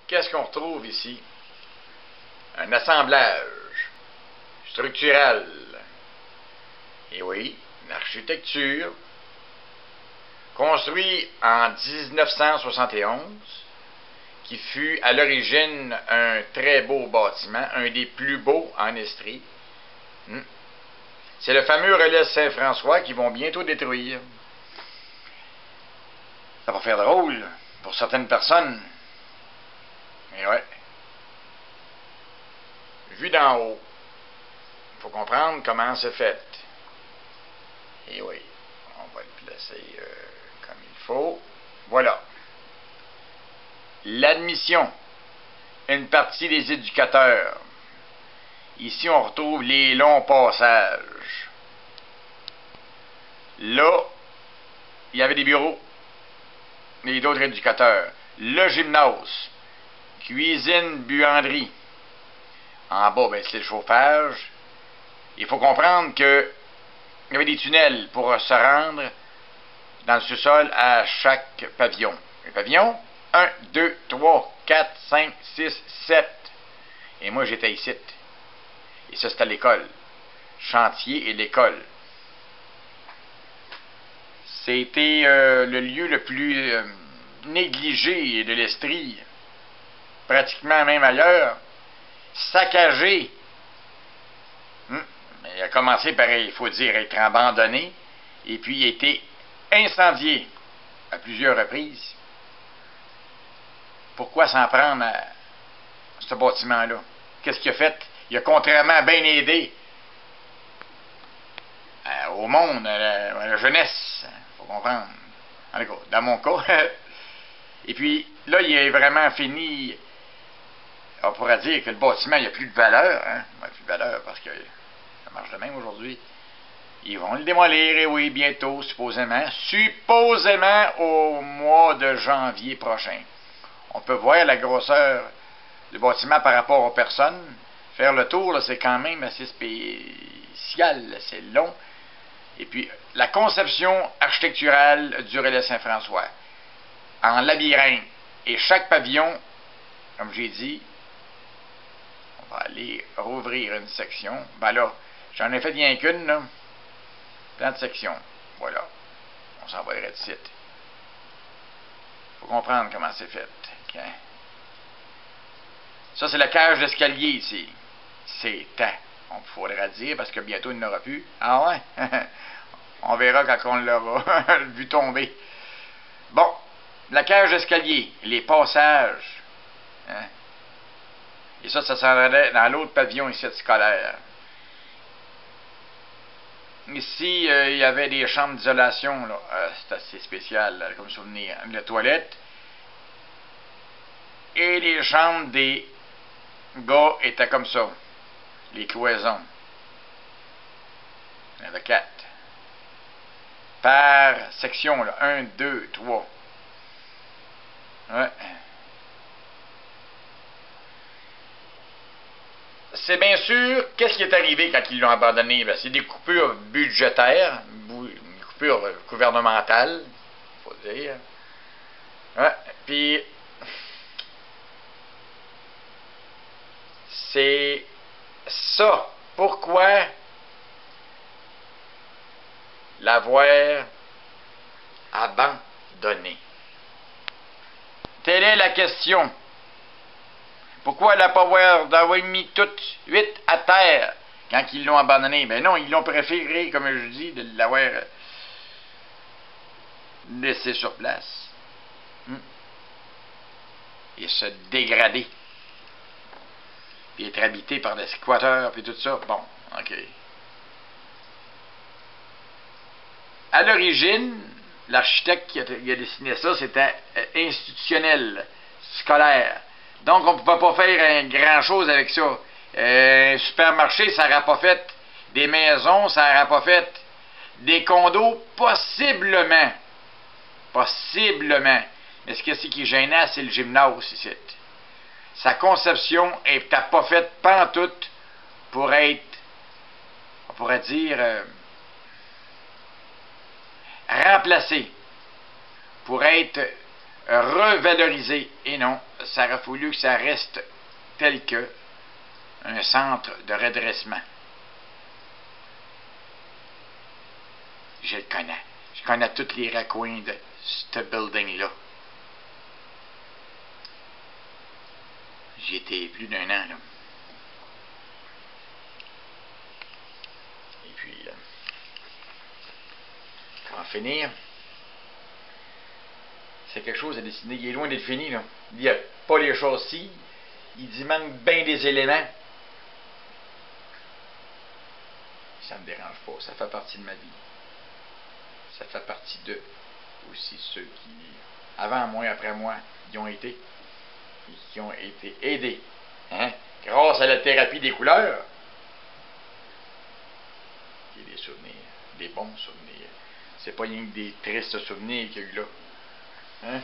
qu'est-ce qu'on retrouve ici? Un assemblage structural. Et oui, une architecture construite en 1971, qui fut à l'origine un très beau bâtiment, un des plus beaux en Estrie. C'est le fameux relais Saint-François qu'ils vont bientôt détruire. Ça va faire drôle pour certaines personnes. Mais ouais. Vu d'en haut, il faut comprendre comment c'est fait. Et oui, on va le placer comme il faut. Voilà. L'admission. Une partie des éducateurs. Ici, on retrouve les longs passages. Là, il y avait des bureaux et d'autres éducateurs. Le gymnase, cuisine, buanderie. En bas, ben, c'est le chauffage. Il faut comprendre que il y avait des tunnels pour se rendre dans le sous-sol à chaque pavillon. Les pavillons, 1, 2, 3, 4, 5, 6, 7. Et moi, j'étais ici. Et ça, c'était l'école. Chantier et l'école. C'était le lieu le plus négligé de l'Estrie. Pratiquement même ailleurs. Saccagé. Il a commencé par, il faut dire, être abandonné. Et puis, il a été incendié à plusieurs reprises. Pourquoi s'en prendre à ce bâtiment-là? Qu'est-ce qu'il a fait? Il a contrairement bien aidé au monde, à la jeunesse. Il faut comprendre. En tout cas, dans mon cas. Et puis, là, il est vraiment fini. On pourrait dire que le bâtiment, il n'y a plus de valeur. Hein? Il n'y a plus de valeur parce que ça marche de même aujourd'hui. Ils vont le démolir, et oui, bientôt, supposément. Supposément au mois de janvier prochain. On peut voir la grosseur du bâtiment par rapport aux personnes. Faire le tour, c'est quand même assez spécial, c'est long. Et puis, la conception architecturale du relais Saint-François, en labyrinthe, et chaque pavillon, comme j'ai dit, on va aller rouvrir une section. Ben là, j'en ai fait rien qu'une, là. Plan de section. Voilà. On s'en va direct de site. Faut comprendre comment c'est fait. Okay. Ça, c'est la cage d'escalier ici. C'est temps. On faudra dire parce que bientôt il n'aura plus. Ah ouais? On verra quand on l'aura vu tomber. Bon, la cage d'escalier, les passages. Hein? Et ça s'en allait dans l'autre pavillon ici scolaire. Ici, il y avait des chambres d'isolation. C'est assez spécial là, comme souvenir. La toilette. Et les chambres des gars étaient comme ça. Les cloisons. Il y en avait 4. Par section, là. 1, 2, 3. Ouais. C'est bien sûr, qu'est-ce qui est arrivé quand ils l'ont abandonné? Ben, c'est des coupures budgétaires, des coupures gouvernementales, il faut dire. Ouais. Puis, c'est ça. Pourquoi l'avoir abandonné? Telle est la question. Pourquoi la pas d'avoir mis tout de suite à terre quand ils l'ont abandonné? Ben non, ils l'ont préféré, comme je dis, de l'avoir laissé sur place. Et se dégrader. Puis être habité par des squatteurs, puis tout ça. Bon, OK. À l'origine, l'architecte qui a dessiné ça, c'était institutionnel, scolaire. Donc, on ne pouvait pas faire grand-chose avec ça. Un supermarché, ça n'aurait pas fait. Des maisons, ça n'aurait pas fait. Des condos, possiblement. Possiblement. Mais ce qui est gênant, c'est le gymnase ici. Sa conception n'est pas faite pantoute pour être, on pourrait dire, remplacée. Pour être revalorisé. Et non, ça aurait fallu que ça reste tel que un centre de redressement. Je le connais. Je connais tous les raccoins de ce building-là. J'y étais plus d'un an, là. Et puis, pour en finir, c'est quelque chose à dessiner. Il est loin d'être fini, là. Il n'y a pas les châssis. Il dit manque bien des éléments. Ça ne me dérange pas. Ça fait partie de ma vie. Ça fait partie d'eux. Aussi ceux qui, avant moi, après moi, y ont été. Et qui ont été aidés. Hein? Grâce à la thérapie des couleurs. Il y a des souvenirs. Des bons souvenirs. C'est pas rien que des tristes souvenirs qu'il y a eu là. Hein?